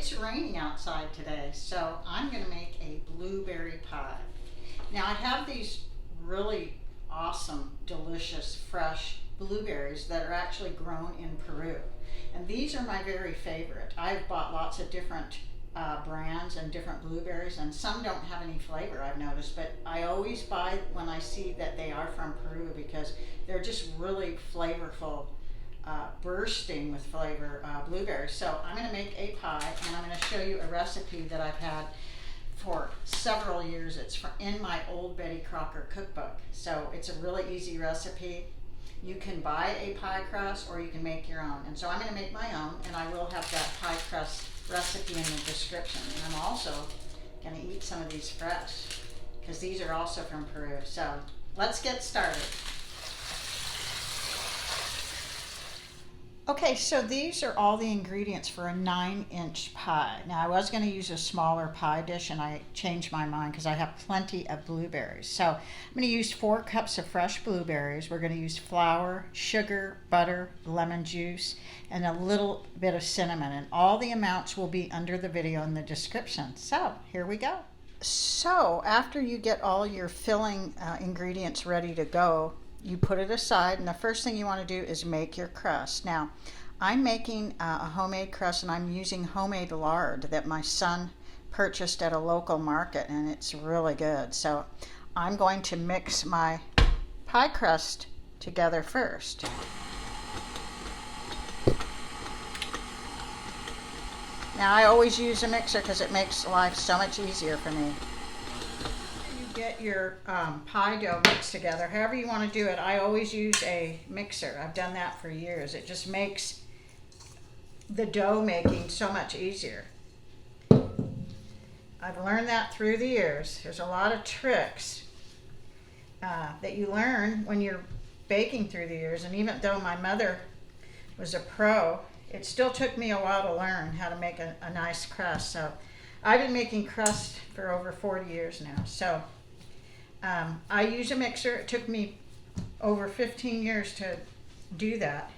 It's raining outside today, so I'm going to make a blueberry pie. Now I have these really awesome, delicious, fresh blueberries that are actually grown in Peru. And these are my very favorite. I've bought lots of different brands and different blueberries, and some don't have any flavor, I've noticed, but I always buy when I see that they are from Peru because they're just really flavorful, bursting with flavor blueberries. So I'm going to make a pie, and I'm going to show you a recipe that I've had for several years. It's in my old Betty Crocker cookbook. So it's a really easy recipe. You can buy a pie crust or you can make your own. And so I'm going to make my own, and I will have that pie crust recipe in the description. And I'm also going to eat some of these fresh because these are also from Peru. So let's get started. Okay, so these are all the ingredients for a 9-inch pie. Now I was going to use a smaller pie dish, and I changed my mind because I have plenty of blueberries. So I'm going to use 4 cups of fresh blueberries. We're going to use flour, sugar, butter, lemon juice, and a little bit of cinnamon. And all the amounts will be under the video in the description. So here we go. So after you get all your filling ingredients ready to go, you put it aside, and the first thing you want to do is make your crust. Now, I'm making a homemade crust, and I'm using homemade lard that my son purchased at a local market, and it's really good. So I'm going to mix my pie crust together first. Now, I always use a mixer because it makes life so much easier for me. Get your pie dough mixed together, however you want to do it. I always use a mixer. I've done that for years. It just makes the dough making so much easier. I've learned that through the years. There's a lot of tricks that you learn when you're baking through the years, and even though my mother was a pro, it still took me a while to learn how to make a nice crust. So I've been making crust for over 40 years now. So I use a mixer. It took me over 15 years to do that.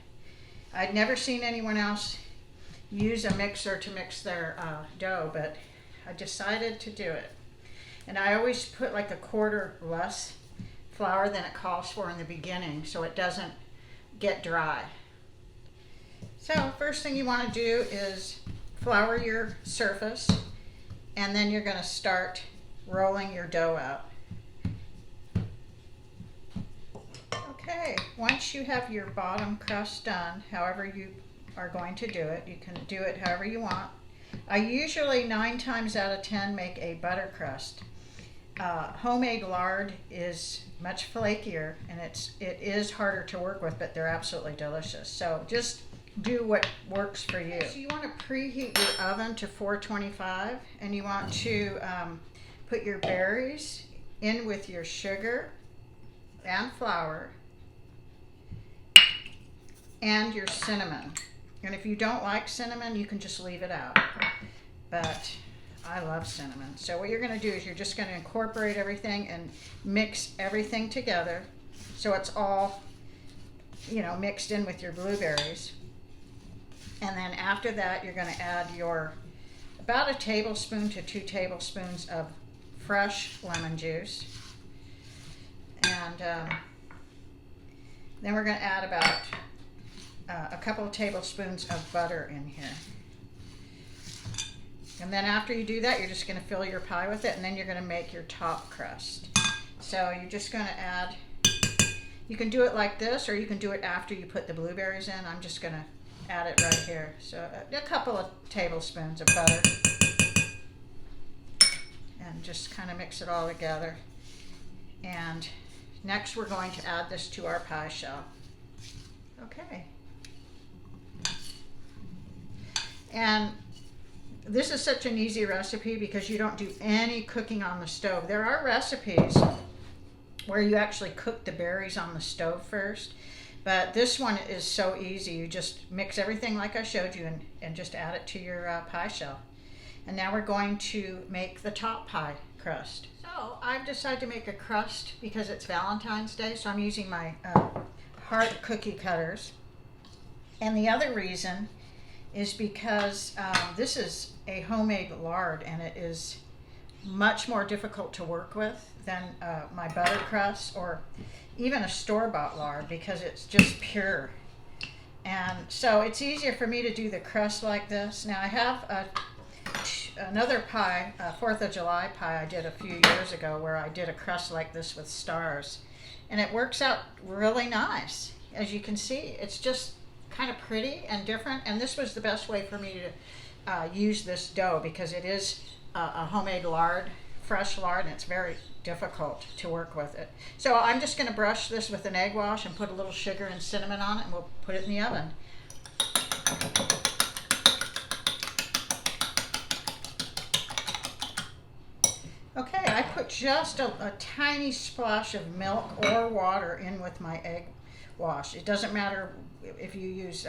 I'd never seen anyone else use a mixer to mix their dough, but I decided to do it. And I always put like a quarter less flour than it calls for in the beginning so it doesn't get dry. So first thing you want to do is flour your surface, and then you're going to start rolling your dough out. Okay, once you have your bottom crust done, however you are going to do it, you can do it however you want. I usually 9 times out of 10 make a butter crust. Homemade lard is much flakier, and it is harder to work with, but they're absolutely delicious. So just do what works for you. So you want to preheat your oven to 425, and you want to put your berries in with your sugar and flour and your cinnamon. And if you don't like cinnamon, you can just leave it out. But I love cinnamon. So what you're going to do is you're just going to incorporate everything and mix everything together so it's all, mixed in with your blueberries. And then after that, you're going to add about a tablespoon to 2 tablespoons of fresh lemon juice. And then we're going to add about a couple of tablespoons of butter in here. And then after you do that, you're just going to fill your pie with it, and then you're going to make your top crust. So you're just going to add, you can do it like this, or you can do it after you put the blueberries in. I'm just going to add it right here. So a couple of tablespoons of butter, and just kind of mix it all together. And next we're going to add this to our pie shell. Okay. And this is such an easy recipe because you don't do any cooking on the stove. There are recipes where you actually cook the berries on the stove first, but this one is so easy. You just mix everything like I showed you and just add it to your pie shell. And now we're going to make the top pie crust. So I've decided to make a crust because it's Valentine's Day, so I'm using my heart cookie cutters. And the other reason is because this is a homemade lard, and it is much more difficult to work with than my butter crust or even a store-bought lard, because it's just pure. And so it's easier for me to do the crust like this. Now I have another pie, a 4th of July pie I did a few years ago, where I did a crust like this with stars. And it works out really nice. As you can see, it's just kind of pretty and different. And this was the best way for me to use this dough, because it is a homemade lard, fresh lard, and it's very difficult to work with it. So I'm just going to brush this with an egg wash and put a little sugar and cinnamon on it, and we'll put it in the oven. Okay, I put just a tiny splash of milk or water in with my egg wash. It doesn't matter if you use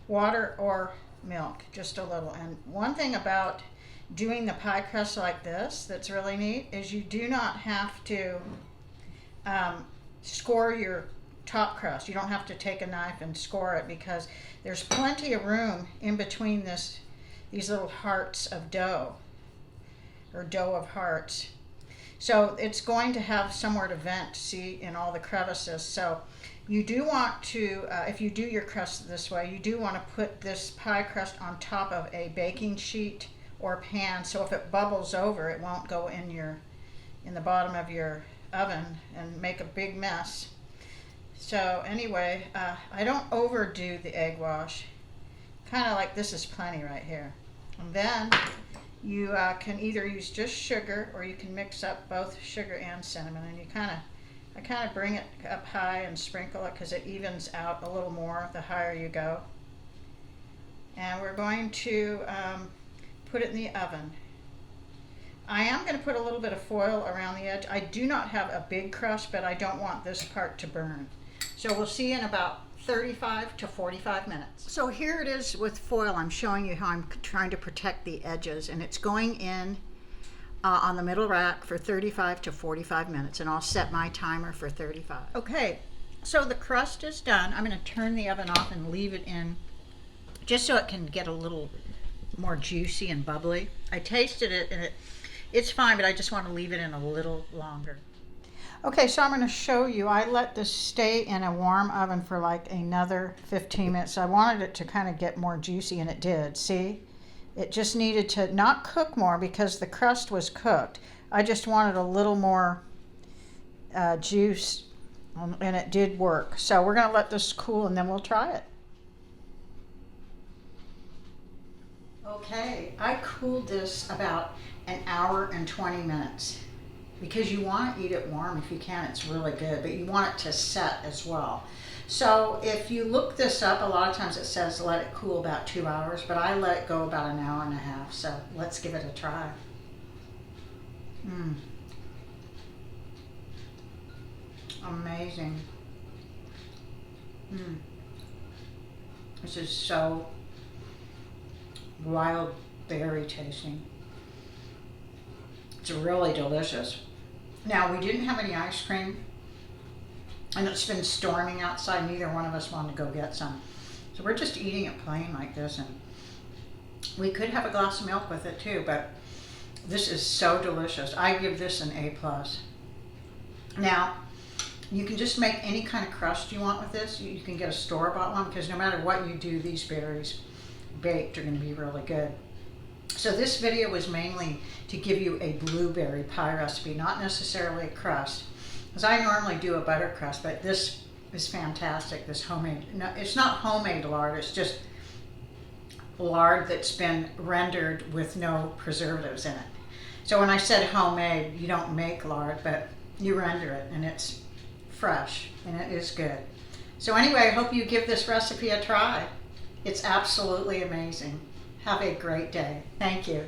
water or milk, just a little. And one thing about doing the pie crust like this that's really neat is you do not have to score your top crust. You don't have to take a knife and score it, because there's plenty of room in between these little hearts of dough, or dough of hearts. So it's going to have somewhere to vent, see, in all the crevices. So you do want to, if you do your crust this way, you do want to put this pie crust on top of a baking sheet or pan, so if it bubbles over, it won't go in the bottom of your oven and make a big mess. So anyway, I don't overdo the egg wash. Kind of like this is plenty right here. And then you can either use just sugar, or you can mix up both sugar and cinnamon, and I kind of bring it up high and sprinkle it, because it evens out a little more the higher you go. And we're going to put it in the oven. I am going to put a little bit of foil around the edge. I do not have a big crust, but I don't want this part to burn. So we'll see in about 35 to 45 minutes. So here it is with foil. I'm showing you how I'm trying to protect the edges, and it's going in on the middle rack for 35 to 45 minutes, and I'll set my timer for 35. Okay, so the crust is done. I'm going to turn the oven off and leave it in just so it can get a little more juicy and bubbly. I tasted it, and it's fine, but I just want to leave it in a little longer. Okay, so I'm going to show you. I let this stay in a warm oven for like another 15 minutes. I wanted it to kind of get more juicy, and it did. See? It just needed to not cook more, because the crust was cooked. I just wanted a little more juice, and it did work. So we're going to let this cool, and then we'll try it. Okay, I cooled this about an hour and 20 minutes, because you want to eat it warm if you can. It's really good, but you want it to set as well. So if you look this up, a lot of times it says let it cool about 2 hours, but I let it go about an hour and a half. So let's give it a try. Amazing. This is so wild berry tasting. It's really delicious. Now, we didn't have any ice cream, and it's been storming outside. Neither one of us wanted to go get some. So we're just eating it plain like this, and we could have a glass of milk with it too, but this is so delicious. I give this an A+. Now, you can just make any kind of crust you want with this. You can get a store-bought one, because no matter what you do, these berries baked are going to be really good. So this video was mainly to give you a blueberry pie recipe, not necessarily a crust, because I normally do a butter crust, but this is fantastic, this homemade. No, it's not homemade lard, it's just lard that's been rendered with no preservatives in it. So when I said homemade, you don't make lard, but you render it, and it's fresh, and it is good. So anyway, I hope you give this recipe a try. It's absolutely amazing. Have a great day. Thank you.